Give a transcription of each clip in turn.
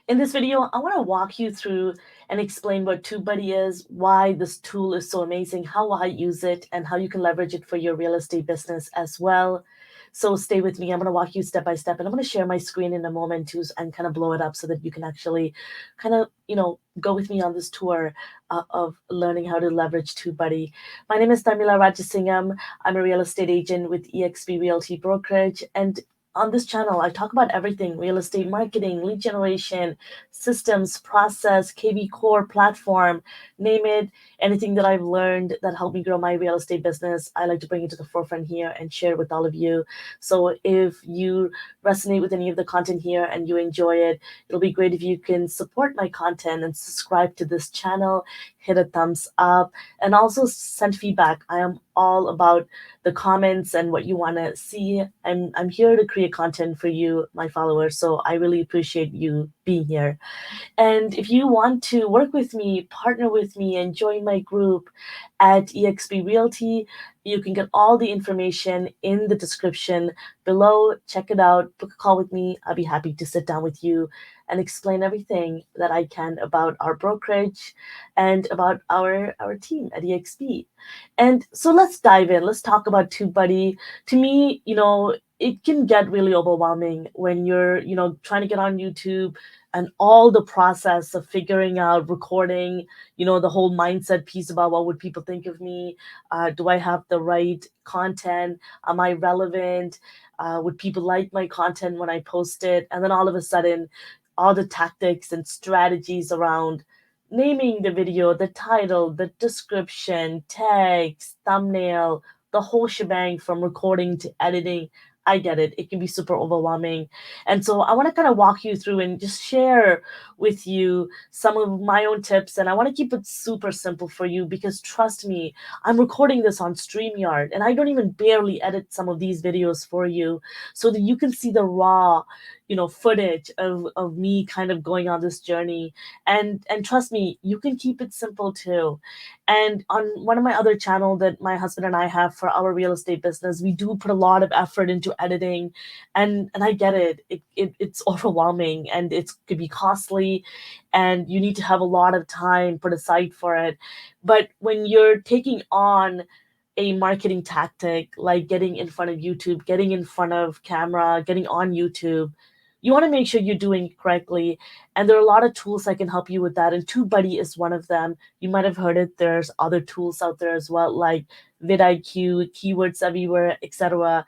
In this video, I want to walk you through and explain what TubeBuddy is, why this tool is so amazing, how I use it, and how you can leverage it for your real estate business as well. So stay with me. I'm going to walk you step by step, and I'm going to share my screen in a moment too, and kind of blow it up so that you can actually kind of, go with me on this tour of learning how to leverage TubeBuddy. My name is Tharmila Rajasingam. I'm a real estate agent with eXp Realty Brokerage, and on this channel, I talk about everything: real estate marketing, lead generation, systems, process, kvCORE platform, name it, anything that I've learned that helped me grow my real estate business. I like to bring it to the forefront here and share it with all of you. So if you resonate with any of the content here and you enjoy it, it'll be great if you can support my content and subscribe to this channel, hit a thumbs up, and also send feedback. I am all about the comments and what you want to see. I'm here to create content for you, my followers. So I really appreciate you being here. And if you want to work with me, partner with me, and join my group at eXp Realty, you can get all the information in the description below. Check it out, book a call with me. I'll be happy to sit down with you and explain everything that I can about our brokerage and about our team at eXp. And so let's dive in. Let's talk about TubeBuddy. To me, it can get really overwhelming when you're, trying to get on YouTube and all the process of figuring out recording, the whole mindset piece about what would people think of me. Do I have the right content? Am I relevant? Would people like my content when I post it? And then all of a sudden, all the tactics and strategies around naming the video, the title, the description, text, thumbnail, the whole shebang from recording to editing. I get it. It can be super overwhelming. And so I want to kind of walk you through and just share with you some of my own tips. And I want to keep it super simple for you because trust me, I'm recording this on StreamYard and I don't even barely edit some of these videos for you so that you can see the raw, footage of me kind of going on this journey. And trust me, you can keep it simple too. And on one of my other channel that my husband and I have for our real estate business, we do put a lot of effort into editing, and I get it. It's overwhelming and it could be costly, and you need to have a lot of time put aside for it. But when you're taking on a marketing tactic like getting in front of YouTube, getting in front of camera, getting on YouTube, you want to make sure you're doing it correctly. And there are a lot of tools that can help you with that. And TubeBuddy is one of them. You might have heard it. There's other tools out there as well, like vidIQ, Keywords Everywhere, etc.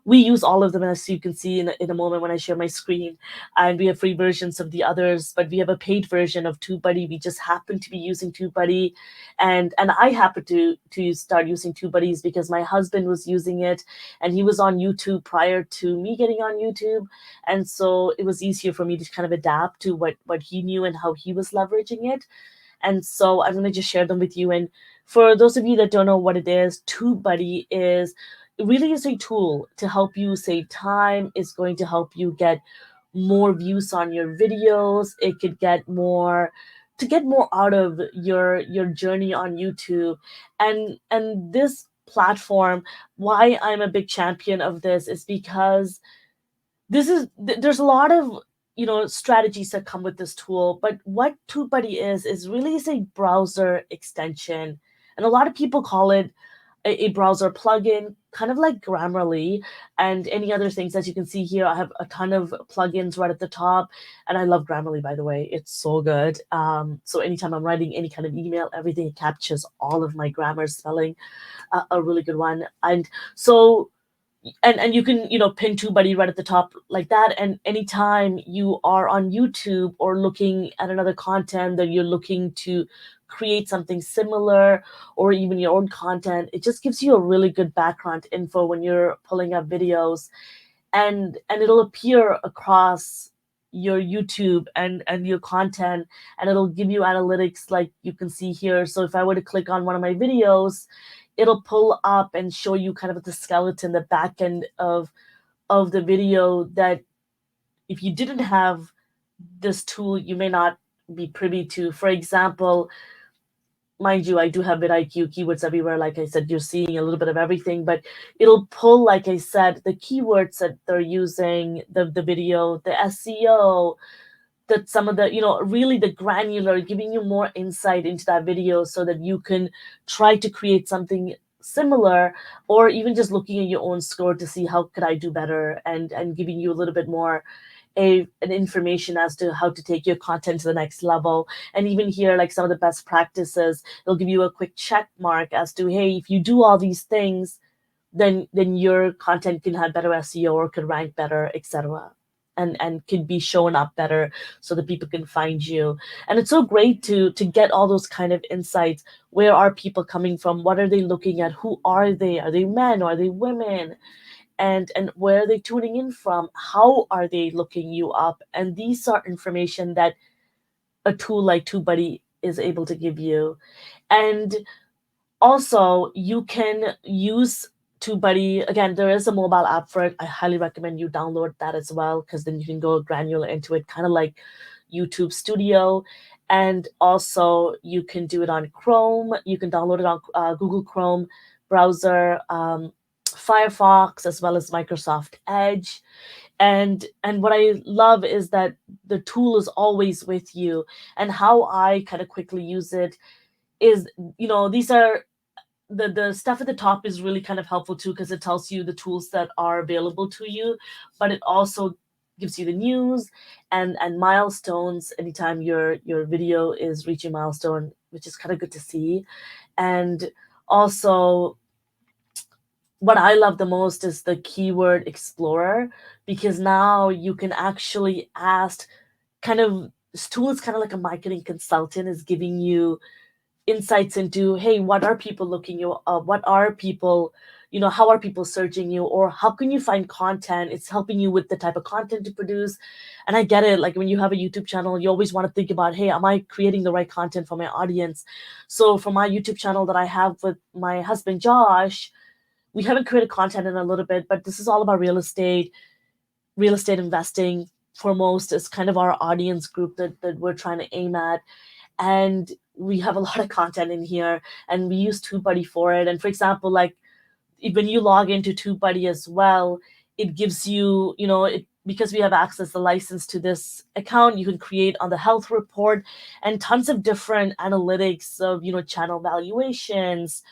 We use all of them, as you can see in a moment when I share my screen. And we have free versions of the others, but we have a paid version of TubeBuddy. We just happen to be using TubeBuddy. And I happen to start using TubeBuddies because my husband was using it and he was on YouTube prior to me getting on YouTube. And so it was easier for me to kind of adapt to what he knew and how he was leveraging it. And so I'm going to just share them with you. And for those of you that don't know what it is, TubeBuddy is really is a tool to help you save time. It's going to help you get more views on your videos. It could get more to get more out of your journey on YouTube. And this platform, why I'm a big champion of this is because there's a lot of strategies that come with this tool, but what TubeBuddy is really is a browser extension, and a lot of people call it a browser plugin, kind of like Grammarly and any other things. As you can see here, I have a ton of plugins right at the top, and I love Grammarly, by the way. It's so good. So anytime I'm writing any kind of email, everything captures all of my grammar, spelling, a really good one. And so and you can pin TubeBuddy right at the top like that, and anytime you are on YouTube or looking at another content that you're looking to create something similar or even your own content, it just gives you a really good background info when you're pulling up videos, and it'll appear across your YouTube and your content, and it'll give you analytics like you can see here. So if I were to click on one of my videos, it'll pull up and show you kind of the skeleton, the back end of the video that if you didn't have this tool, you may not be privy to. For example, mind you, I do have vidIQ, Keywords Everywhere. Like I said, you're seeing a little bit of everything, but it'll pull, like I said, the keywords that they're using, the video, the SEO, that some of the, really the granular, giving you more insight into that video so that you can try to create something similar, or even just looking at your own score to see how could I do better, and giving you a little bit more an information as to how to take your content to the next level. And even here, like some of the best practices, they'll give you a quick check mark as to, hey, if you do all these things, then your content can have better SEO or could rank better, etc. And can be shown up better so that people can find you. And it's so great to get all those kind of insights. Where are people coming from? What are they looking at? Who are they? Are they men? Are they women? And where are they tuning in from? How are they looking you up? And these are information that a tool like TubeBuddy is able to give you. And also, you can use TubeBuddy. Again, there is a mobile app for it. I highly recommend you download that as well, because then you can go granular into it, kind of like YouTube Studio. And also, you can do it on Chrome. You can download it on Google Chrome browser, Firefox, as well as Microsoft Edge. And what I love is that the tool is always with you. And how I kind of quickly use it is, these are the stuff at the top is really kind of helpful too, because it tells you the tools that are available to you, but it also gives you the news and milestones anytime your video is reaching milestone, which is kind of good to see. And also, what I love the most is the keyword explorer, because now you can actually ask, kind of, this tool is kind of like a marketing consultant, is giving you insights into, hey, what are people looking you up? What are people, how are people searching you? Or how can you find content? It's helping you with the type of content to produce. And I get it. Like when you have a YouTube channel, you always want to think about, hey, am I creating the right content for my audience? So for my YouTube channel that I have with my husband, Josh, we haven't created content in a little bit, but this is all about real estate investing. Foremost is kind of our audience group that we're trying to aim at. And we have a lot of content in here, and we use TubeBuddy for it. And for example, like when you log into TubeBuddy as well, it gives you, because we have access, the license to this account, you can create on the health report and tons of different analytics of, channel valuations,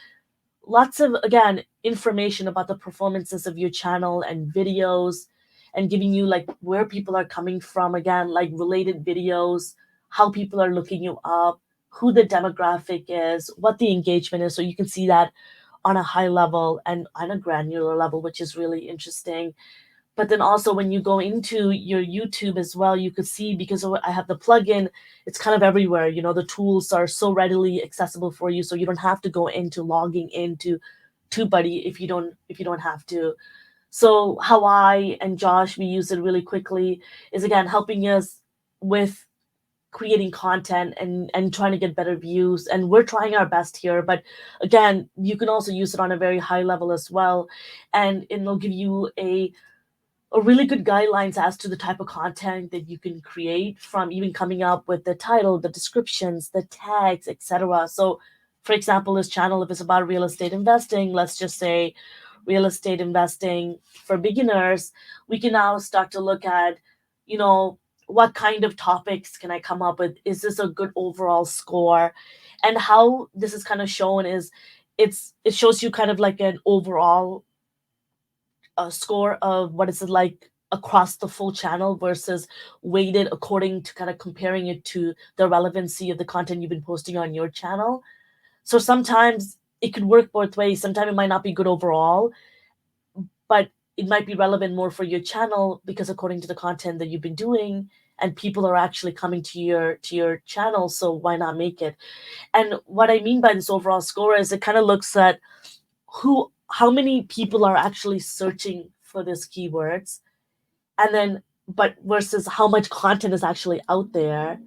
lots of, again, information about the performances of your channel and videos, and giving you like where people are coming from, again, like related videos, how people are looking you up, who the demographic is, what the engagement is. So you can see that on a high level and on a granular level, which is really interesting. But then also when you go into your YouTube as well, you could see, because I have the plugin, it's kind of everywhere. The tools are so readily accessible for you, so you don't have to go into logging into TubeBuddy if you don't have to. So how I and Josh, we use it really quickly is, again, helping us with creating content and trying to get better views. And we're trying our best here. But again, you can also use it on a very high level as well. And it'll give you a really good guidelines as to the type of content that you can create, from even coming up with the title, the descriptions, the tags, etc. So for example, this channel, if it's about real estate investing, let's just say real estate investing for beginners, we can now start to look at, what kind of topics can I come up with? Is this a good overall score? And how this is kind of shown is, it shows you kind of like an overall score of what is it like across the full channel, versus weighted according to kind of comparing it to the relevancy of the content you've been posting on your channel. So sometimes it could work both ways. Sometimes it might not be good overall, but it might be relevant more for your channel, because according to the content that you've been doing, and people are actually coming to your channel, so why not make it? And what I mean by this overall score is, it kind of looks at how many people are actually searching for these keywords, and then but versus how much content is actually out there,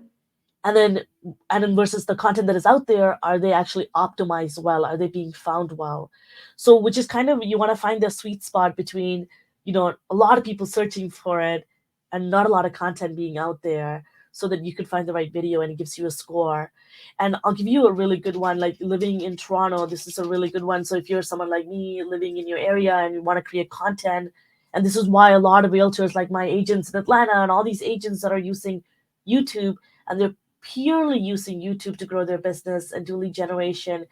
and then versus the content that is out there, are they actually optimized well? Are they being found well? So, which is kind of, you want to find the sweet spot between, a lot of people searching for it and not a lot of content being out there, so that you could find the right video and it gives you a score. And I'll give you a really good one, like living in Toronto. This is a really good one. So if you're someone like me living in your area and you want to create content, and this is why a lot of realtors, like my agents in Atlanta and all these agents that are using YouTube, and they're purely using YouTube to grow their business and do lead generation,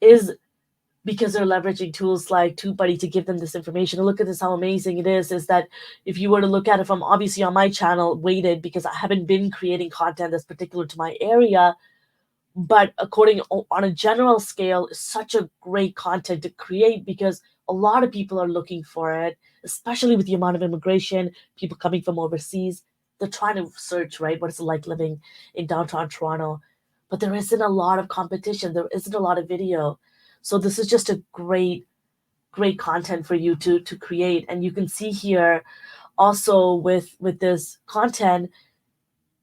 is because they're leveraging tools like TubeBuddy to give them this information. And look at this, how amazing it is that if you were to look at it from, obviously on my channel, weighted, because I haven't been creating content that's particular to my area, but according on a general scale, it's such a great content to create because a lot of people are looking for it, especially with the amount of immigration, people coming from overseas. They're trying to search, right, what it's like living in downtown Toronto. But there isn't a lot of competition. There isn't a lot of video. So this is just a great content for you to create. And you can see here also with this content,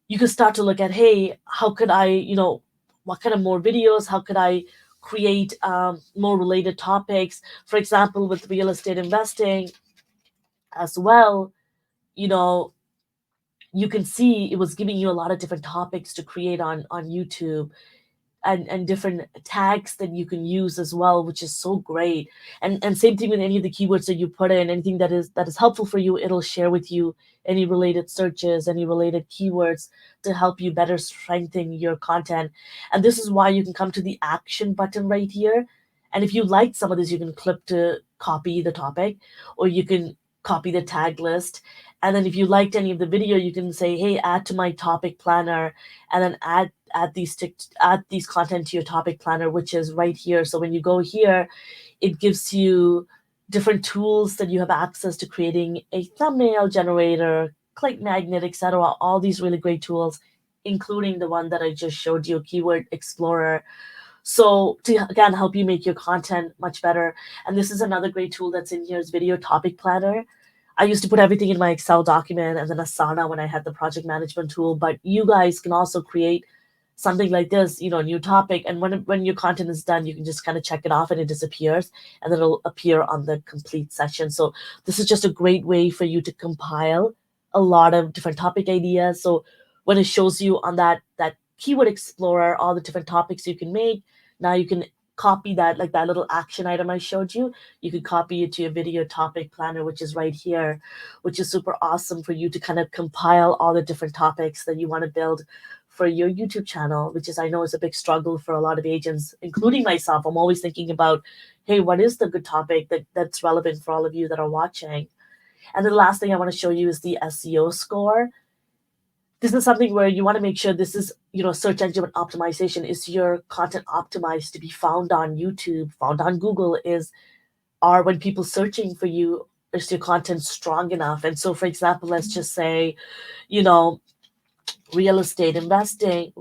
you can start to look at, hey, how could I, what kind of more videos, how could I create more related topics? For example, with real estate investing as well, you know, you can see it was giving you a lot of different topics to create on YouTube, and different tags that you can use as well, which is so great. And same thing with any of the keywords that you put in, anything that is helpful for you, it'll share with you any related searches, any related keywords to help you better strengthen your content. And this is why you can come to the action button right here. And if you like some of this, you can click to copy the topic, or you can copy the tag list. And then if you liked any of the video, you can say, hey, add to my topic planner, and then add these content to your topic planner, which is right here. So when you go here, it gives you different tools that you have access to creating a thumbnail generator, click magnet, etc. All these really great tools, including the one that I just showed you, Keyword Explorer. So to again help you make your content much better. And this is another great tool that's in here, is Video Topic Planner. I used to put everything in my Excel document and then Asana when I had the project management tool, but you guys can also create something like this, new topic. And when your content is done, you can just kind of check it off and it disappears, and then it'll appear on the complete session. So this is just a great way for you to compile a lot of different topic ideas. So when it shows you on that Keyword Explorer, all the different topics you can make, now you can copy that, like that little action item I showed you. You could copy it to your video topic planner, which is right here, which is super awesome for you to kind of compile all the different topics that you want to build for your YouTube channel, which is, I know, is a big struggle for a lot of agents, including myself. I'm always thinking about, hey, what is the good topic that's relevant for all of you that are watching? And then the last thing I want to show you is the SEO score. This is something where you want to make sure this is, search engine optimization. Is your content optimized to be found on YouTube, found on Google? Are when people searching for you, is your content strong enough? And so, for example, let's just say, real estate investing.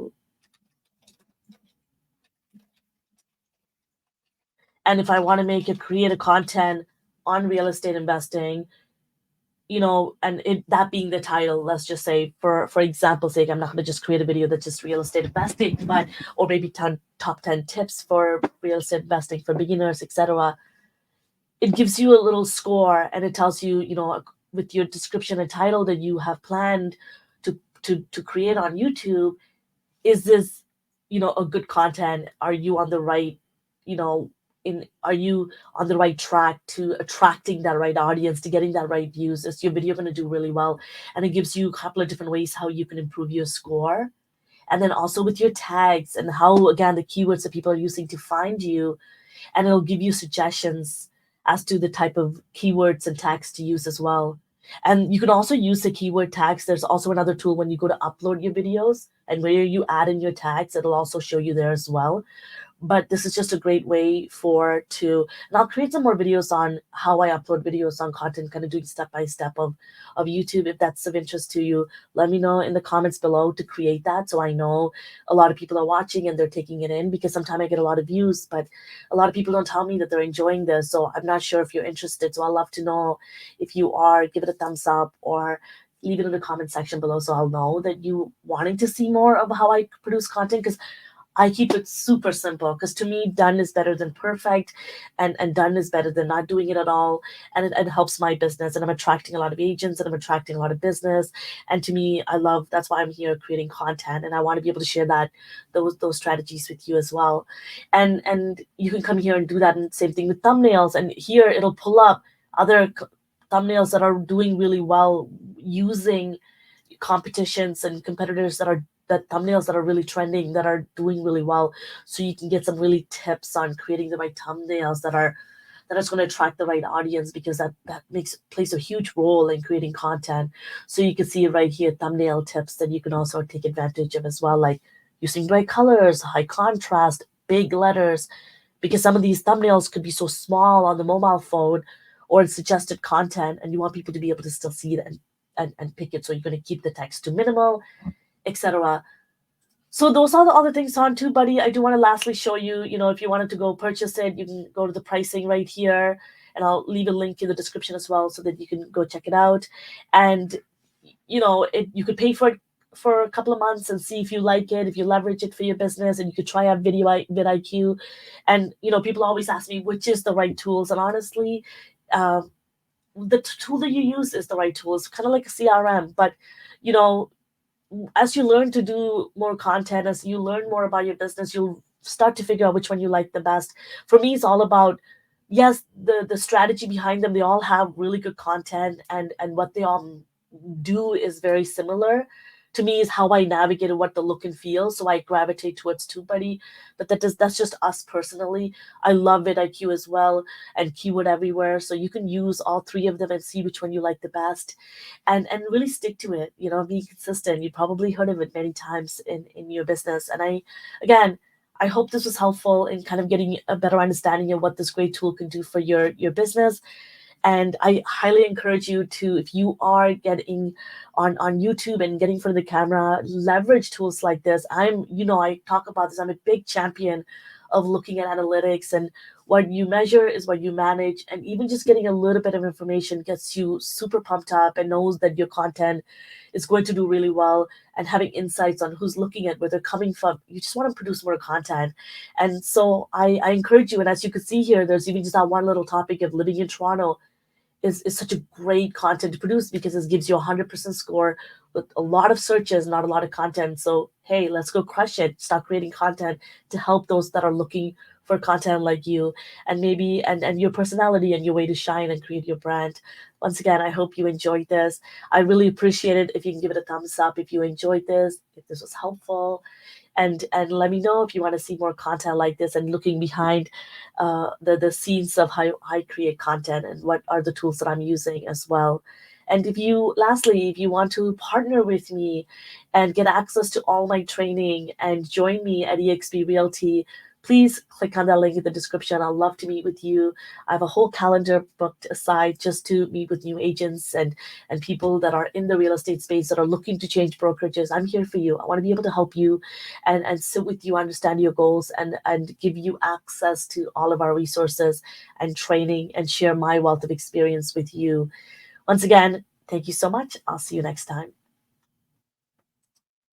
And if I want to create a content on real estate investing, and that being the title, let's just say, for example's sake, I'm not going to just create a video that's just real estate investing, but, or maybe top 10 tips for real estate investing for beginners, etc. It gives you a little score, and it tells you, with your description and title that you have planned to create on YouTube, is this, a good content? Are you on the right, are you on the right track to attracting that right audience, to getting that right views? Is your video going to do really well? And it gives you a couple of different ways how you can improve your score. And then also with your tags and how, again, the keywords that people are using to find you, and it'll give you suggestions as to the type of keywords and tags to use as well. And you can also use the keyword tags. There's also another tool when you go to upload your videos, and where you add in your tags, it'll also show you there as well. But this is just a great way and I'll create some more videos on how I upload videos on content, kind of doing step-by-step of YouTube. If that's of interest to you, let me know in the comments below to create that, so I know a lot of people are watching and they're taking it in, because sometimes I get a lot of views, but a lot of people don't tell me that they're enjoying this. So I'm not sure if you're interested. So I'd love to know if you are. Give it a thumbs up or leave it in the comment section below, so I'll know that you wanting to see more of how I produce content, because I keep it super simple, because to me, done is better than perfect, and done is better than not doing it at all. And it helps my business, and I'm attracting a lot of agents, and I'm attracting a lot of business. And to me, that's why I'm here creating content, and I want to be able to share those strategies with you as well. And you can come here and do that, and same thing with thumbnails. And here it'll pull up other thumbnails that are doing really well using competitions and competitors that thumbnails that are really trending, that are doing really well, so you can get some really tips on creating the right thumbnails that is going to attract the right audience, because that plays a huge role in creating content. So you can see right here, thumbnail tips that you can also take advantage of as well, like using bright colors, high contrast, big letters, because some of these thumbnails could be so small on the mobile phone or in suggested content, and you want people to be able to still see it and pick it. So you're going to keep the text to minimal, etc. So those are the other things on TubeBuddy. I do want to lastly show you, if you wanted to go purchase it, you can go to the pricing right here, and I'll leave a link in the description as well so that you can go check it out. And, you could pay for it for a couple of months and see if you like it, if you leverage it for your business, and you could try out vidIQ. And, people always ask me, which is the right tools? And honestly, the tool that you use is the right tool. It's kind of like a CRM, but, as you learn to do more content, as you learn more about your business, you'll start to figure out which one you like the best. For me, it's all about, yes, the strategy behind them. They all have really good content, and what they all do is very similar. To me, is how I navigate what the look and feel. So I gravitate towards TubeBuddy, but that's just us personally. I love vidIQ as well, and Keyword Everywhere. So you can use all three of them and see which one you like the best, and really stick to it. Be consistent. You probably heard of it many times in your business. And I hope this was helpful in kind of getting a better understanding of what this great tool can do for your business. And I highly encourage you to, if you are getting on YouTube and getting in front of the camera, leverage tools like this. I talk about this. I'm a big champion of looking at analytics, and what you measure is what you manage. And even just getting a little bit of information gets you super pumped up and knows that your content is going to do really well, and having insights on who's looking at where they're coming from. You just want to produce more content. And so I encourage you. And as you can see here, there's even just that one little topic of living in Toronto is such a great content to produce, because it gives you 100% score with a lot of searches, not a lot of content. So, hey, let's go crush it. Start creating content to help those that are looking for content like you, and maybe and your personality and your way to shine and create your brand. Once again, I hope you enjoyed this. I really appreciate it if you can give it a thumbs up if you enjoyed this, if this was helpful. And let me know if you want to see more content like this, and looking behind the scenes of how I create content and what are the tools that I'm using as well. And if you want to partner with me and get access to all my training and join me at eXp Realty, please click on that link in the description. I'd love to meet with you. I have a whole calendar booked aside just to meet with new agents and people that are in the real estate space that are looking to change brokerages. I'm here for you. I want to be able to help you and sit with you, understand your goals, and give you access to all of our resources and training, and share my wealth of experience with you. Once again, thank you so much. I'll see you next time.